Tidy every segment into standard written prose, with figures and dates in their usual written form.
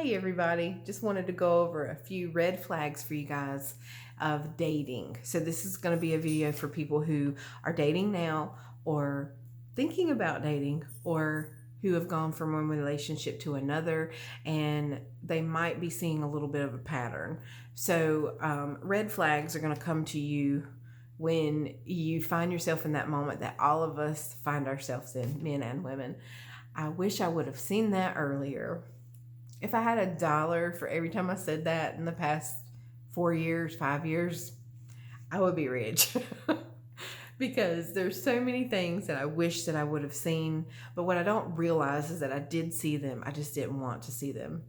Hey everybody, just wanted to go over a few red flags for you guys of dating. So this is going to be a video for people who are dating now or thinking about dating or who have gone from one relationship to another and they might be seeing a little bit of a pattern. So red flags are going to come to you when you find yourself in that moment that all of us find ourselves in, men and women. I wish I would have seen that earlier. If I had $1 for every time I said that in the past 4 years, 5 years, I would be rich. Because there's so many things that I wish that I would have seen, but what I don't realize is that I did see them. I just didn't want to see them.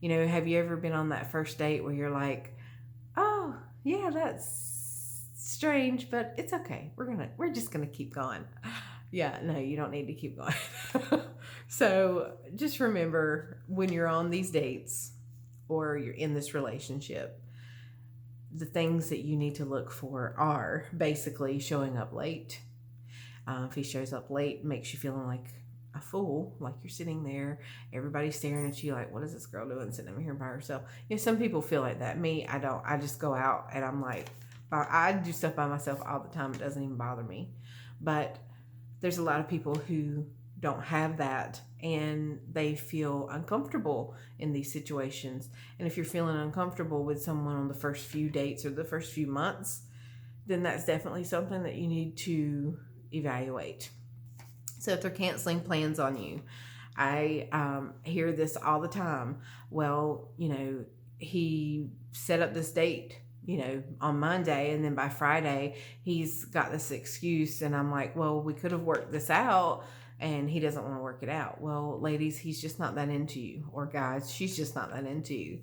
Have you ever been on that first date where you're like, "Oh, yeah, that's strange, but it's okay. We're just gonna keep going." Yeah, no, you don't need to keep going. So just remember when you're on these dates or you're in this relationship, the things that you need to look for are basically showing up late. If he shows up late, makes you feeling like a fool, like you're sitting there, everybody's staring at you like, what is this girl doing sitting over here by herself? Some people feel like that. Me, I don't. I just go out and I'm like, I do stuff by myself all the time. It doesn't even bother me. But there's a lot of people who don't have that and they feel uncomfortable in these situations. And if you're feeling uncomfortable with someone on the first few dates or the first few months, then that's definitely something that you need to evaluate. So if they're canceling plans on you, I hear this all the time. Well, he set up this date on Monday, and then by Friday he's got this excuse, and I'm like, well, we could have worked this out, and he doesn't want to work it out. Well, ladies, he's just not that into you, or guys, she's just not that into you.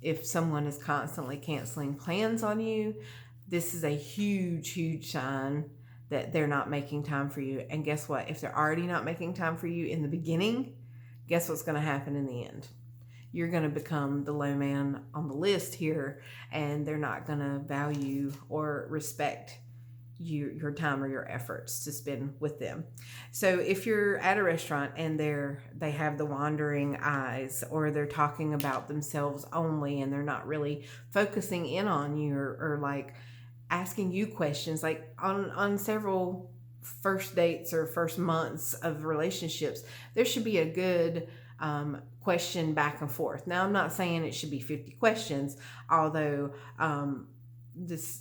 If someone is constantly canceling plans on you, this is a huge sign that they're not making time for you. And guess what? If they're already not making time for you in the beginning, guess what's going to happen in the end? You're going to become the low man on the list here, and they're not going to value or respect your time or your efforts to spend with them. So if you're at a restaurant and they have the wandering eyes, or they're talking about themselves only and they're not really focusing in on you, or like asking you questions, like on several first dates or first months of relationships, there should be a good question back and forth. Now, I'm not saying it should be 50 questions, although this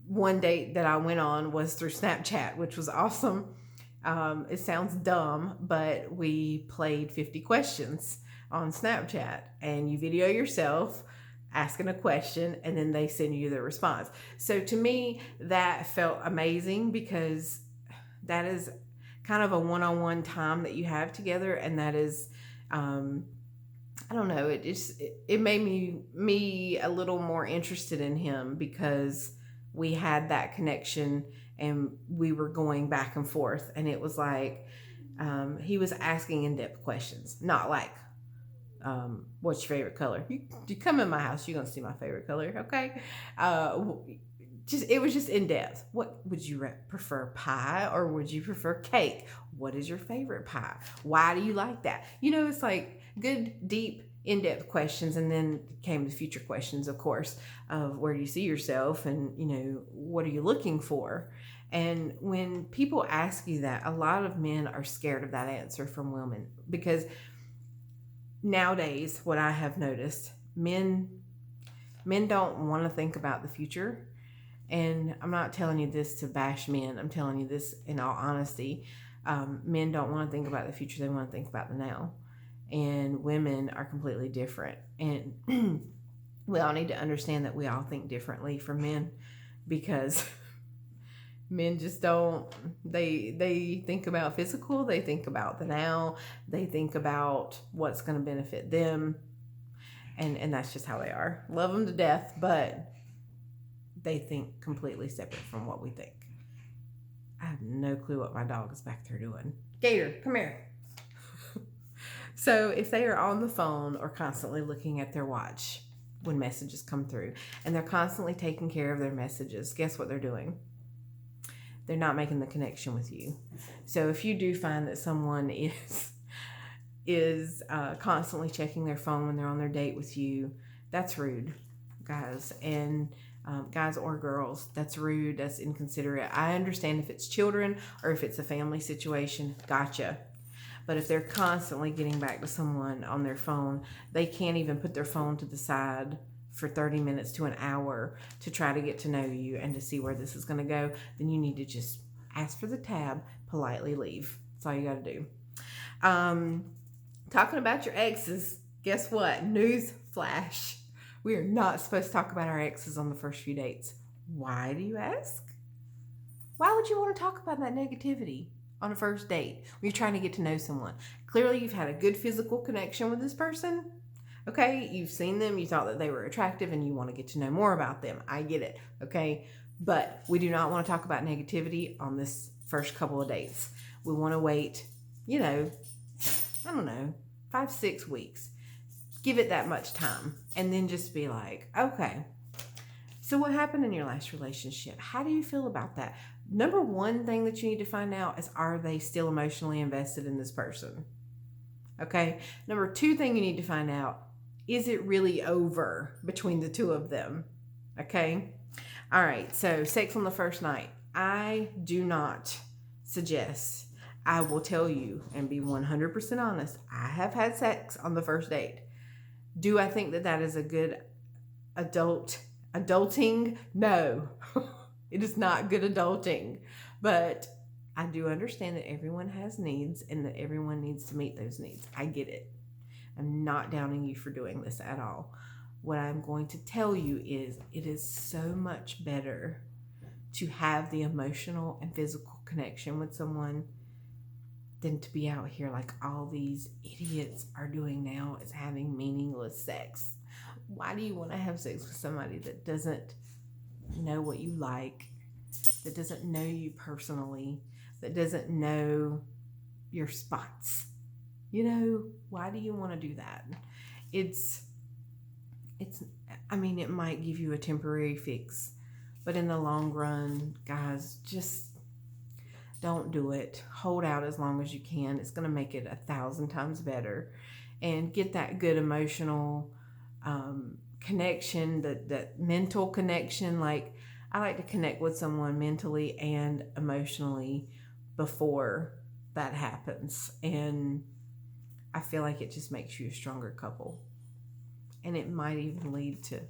one date that I went on was through Snapchat, which was awesome. It sounds dumb, but we played 50 questions on Snapchat, and you video yourself asking a question and then they send you the response. So to me, that felt amazing, because that is kind of a one-on-one time that you have together, and that is I don't know, it made me a little more interested in him, because we had that connection and we were going back and forth, and it was like he was asking in-depth questions, not like what's your favorite color? You come in my house, you're gonna see my favorite color, okay? It was just in depth. What would you prefer, pie or would you prefer cake? What is your favorite pie? Why do you like that? It's like good, deep, in-depth questions, and then came the future questions, of course, of where do you see yourself, and what are you looking for? And when people ask you that, a lot of men are scared of that answer from women, because nowadays, what I have noticed, men don't want to think about the future. And I'm not telling you this to bash men. I'm telling you this in all honesty. Men don't want to think about the future. They want to think about the now. And women are completely different. And we all need to understand that we all think differently from men, because men just don't. They think about physical. They think about the now. They think about what's going to benefit them. And that's just how they are. Love them to death, but they think completely separate from what we think. I have no clue what my dog is back there doing. Gator, come here. So if they are on the phone or constantly looking at their watch when messages come through, and they're constantly taking care of their messages, guess what they're doing? They're not making the connection with you. So if you do find that someone is is constantly checking their phone when they're on their date with you, that's rude, guys. And guys or girls, that's rude, that's inconsiderate. I understand if it's children or if it's a family situation, gotcha. But if they're constantly getting back to someone on their phone, they can't even put their phone to the side for 30 minutes to an hour to try to get to know you and to see where this is going to go, then you need to just ask for the tab, politely leave. That's all you got to do. Talking about your exes, guess what? News flash. We are not supposed to talk about our exes on the first few dates. Why, do you ask? Why would you want to talk about that negativity on a first date when you're trying to get to know someone? Clearly, you've had a good physical connection with this person. Okay, you've seen them, you thought that they were attractive, and you want to get to know more about them. I get it, okay? But we do not want to talk about negativity on this first couple of dates. We want to wait, I don't know, 5-6 weeks. Give it that much time. And then just be like, okay, so what happened in your last relationship? How do you feel about that? Number one thing that you need to find out is, are they still emotionally invested in this person? Okay. Number two thing you need to find out, is it really over between the two of them? Okay. All right. So sex on the first night. I do not suggest. I will tell you and be 100% honest. I have had sex on the first date. Do I think that that is a good adulting? No, it is not good adulting. But I do understand that everyone has needs and that everyone needs to meet those needs. I get it. I'm not downing you for doing this at all. What I'm going to tell you is, it is so much better to have the emotional and physical connection with someone than to be out here like all these idiots are doing now, is having meaningless sex. Why do you want to have sex with somebody that doesn't know what you like, that doesn't know you personally, that doesn't know your spots? Why do you want to do that? It might give you a temporary fix, but in the long run, guys, just don't do it. Hold out as long as you can. It's going to make it 1,000 times better. And get that good emotional connection, that mental connection. Like, I like to connect with someone mentally and emotionally before that happens. And I feel like it just makes you a stronger couple. And it might even lead to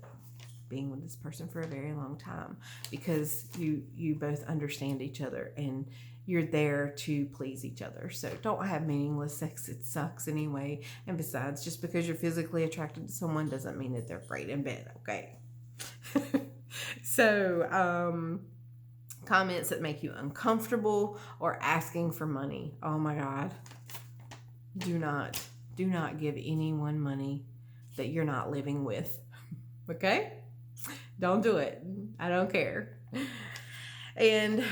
being with this person for a very long time, because you both understand each other and you're there to please each other. So don't have meaningless sex. It sucks anyway. And besides, just because you're physically attracted to someone doesn't mean that they're great in bed, okay? So, comments that make you uncomfortable or asking for money. Oh my God. Do not give anyone money that you're not living with. Okay? Don't do it. I don't care. And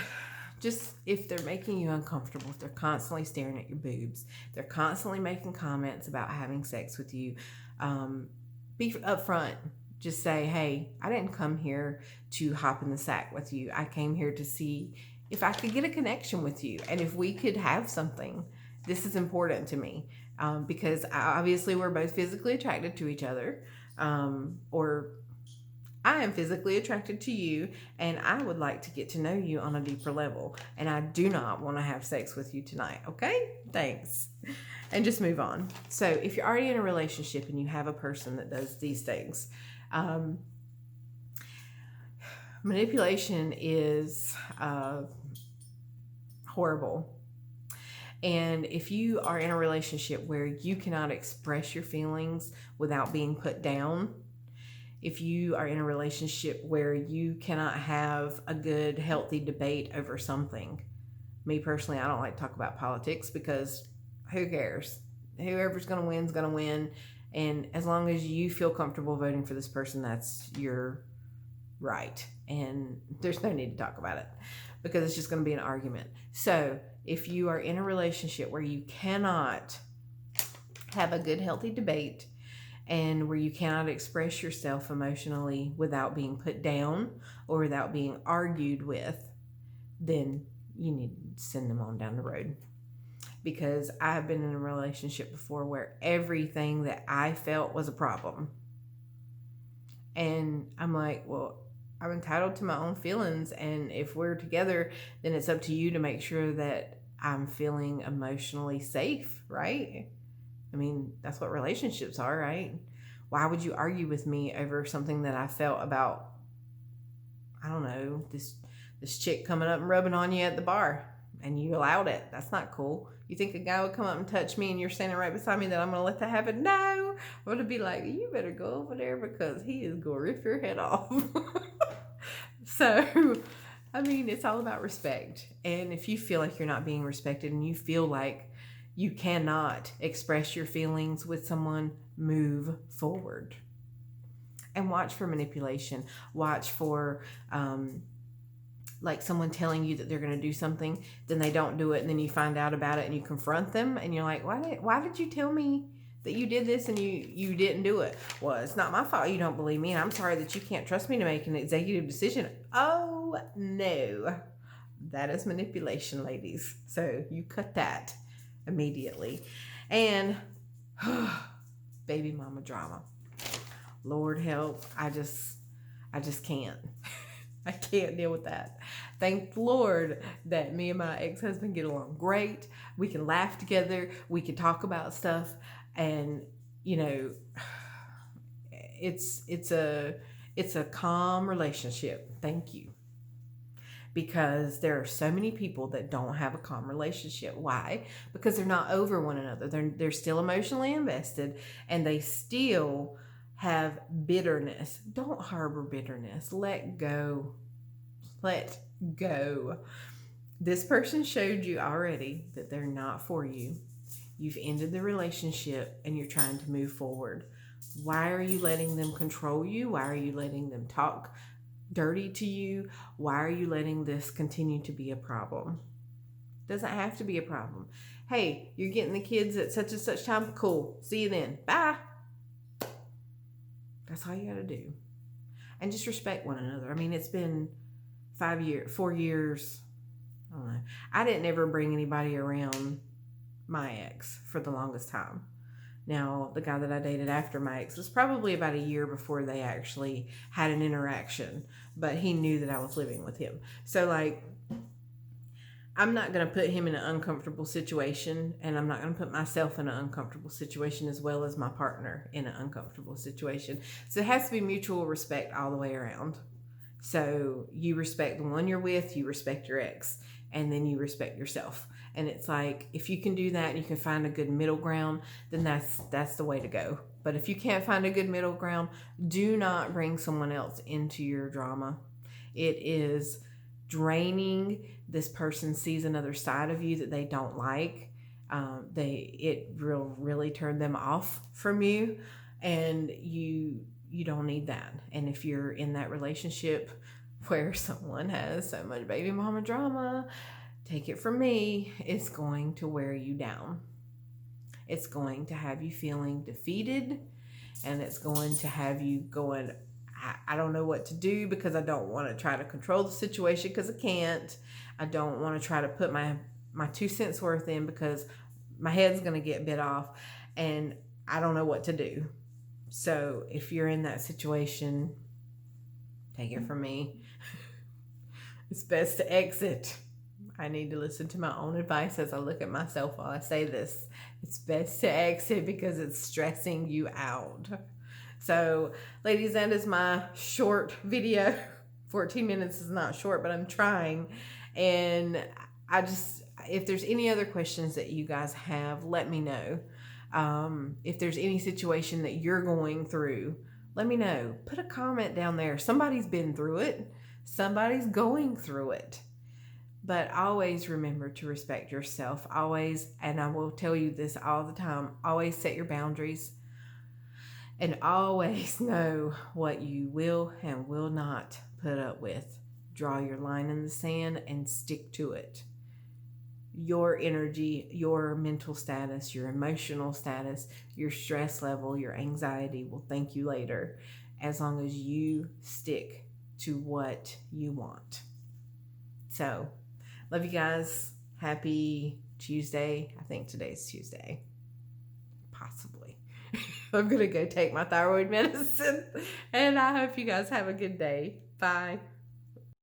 just, if they're making you uncomfortable, if they're constantly staring at your boobs, they're constantly making comments about having sex with you, be upfront. Just say, hey, I didn't come here to hop in the sack with you. I came here to see if I could get a connection with you and if we could have something. This is important to me, because obviously we're both physically attracted to each other, or I am physically attracted to you, and I would like to get to know you on a deeper level, and I do not want to have sex with you tonight. Okay? Thanks. And just move on. So if you're already in a relationship and you have a person that does these things, manipulation is horrible. And if you are in a relationship where you cannot express your feelings without being put down, if you are in a relationship where you cannot have a good, healthy debate over something, me personally, I don't like to talk about politics, because who cares? Whoever's going to win is going to win. And as long as you feel comfortable voting for this person, that's your right. And there's no need to talk about it, because it's just going to be an argument. So if you are in a relationship where you cannot have a good, healthy debate, and where you cannot express yourself emotionally without being put down or without being argued with, then you need to send them on down the road. because I've been in a relationship before where everything that I felt was a problem. And I'm like, well, I'm entitled to my own feelings. And if we're together, then it's up to you to make sure that I'm feeling emotionally safe, right? I mean, that's what relationships are, right? Why would you argue with me over something that I felt about, I don't know, this chick coming up and rubbing on you at the bar and you allowed it? That's not cool. You think a guy would come up and touch me and you're standing right beside me that I'm going to let that happen? No. I'm going to be like, you better go over there because he is going to rip your head off. So, I mean, it's all about respect. And if you feel like you're not being respected and you feel like you cannot express your feelings with someone, move forward. And watch for manipulation. Watch for like someone telling you that they're going to do something, then they don't do it, and then you find out about it and you confront them and you're like, why did you tell me that you did this and you didn't do it? Well, it's not my fault you don't believe me, and I'm sorry that you can't trust me to make an executive decision. Oh no, that is manipulation, ladies. So you cut that immediately. And baby mama drama, Lord help, I just can't. I can't deal with that. Thank the Lord that me and my ex-husband get along great. We can laugh together. We can talk about stuff. And, you know, it's a calm relationship. Thank you. Because there are so many people that don't have a calm relationship. Why? Because they're not over one another. They're still emotionally invested, and they still have bitterness. Don't harbor bitterness. Let go. Let go. This person showed you already that they're not for you. You've ended the relationship and you're trying to move forward. Why are you letting them control you? Why are you letting them talk dirty to you? Why are you letting this continue to be a problem? Doesn't have to be a problem. Hey, you're getting the kids at such and such time. Cool. See you then. Bye. That's all you got to do. And just respect one another. I mean, it's been 4 years. I don't know. I didn't ever bring anybody around my ex for the longest time. Now, the guy that I dated after my ex was probably about a year before they actually had an interaction, but he knew that I was living with him. So, like, I'm not going to put him in an uncomfortable situation, and I'm not going to put myself in an uncomfortable situation as well as my partner in an uncomfortable situation. So it has to be mutual respect all the way around. So you respect the one you're with, you respect your ex, and then you respect yourself. And it's like, if you can do that and you can find a good middle ground, then that's the way to go. But if you can't find a good middle ground, do not bring someone else into your drama. It is draining. This person sees another side of you that they don't like. It will really turn them off from you, and you don't need that. And if you're in that relationship where someone has so much baby mama drama, take it from me, it's going to wear you down. It's going to have you feeling defeated, and it's going to have you going, I don't know what to do because I don't want to try to control the situation because I can't. I don't want to try to put my 2 cents worth in because my head's going to get bit off, and I don't know what to do. So if you're in that situation, take it from me. It's best to exit. I need to listen to my own advice as I look at myself while I say this. It's best to exit because it's stressing you out. So, ladies, that is my short video. 14 minutes is not short, but I'm trying. And if there's any other questions that you guys have, let me know. If there's any situation that you're going through, let me know. Put a comment down there. Somebody's been through it. Somebody's going through it. But always remember to respect yourself. Always, and I will tell you this all the time, always set your boundaries. And always know what you will and will not put up with. Draw your line in the sand and stick to it. Your energy, your mental status, your emotional status, your stress level, your anxiety will thank you later, as long as you stick to what you want. So, love you guys. Happy Tuesday. I think today's Tuesday. Possibly. I'm going to go take my thyroid medicine. And I hope you guys have a good day. Bye.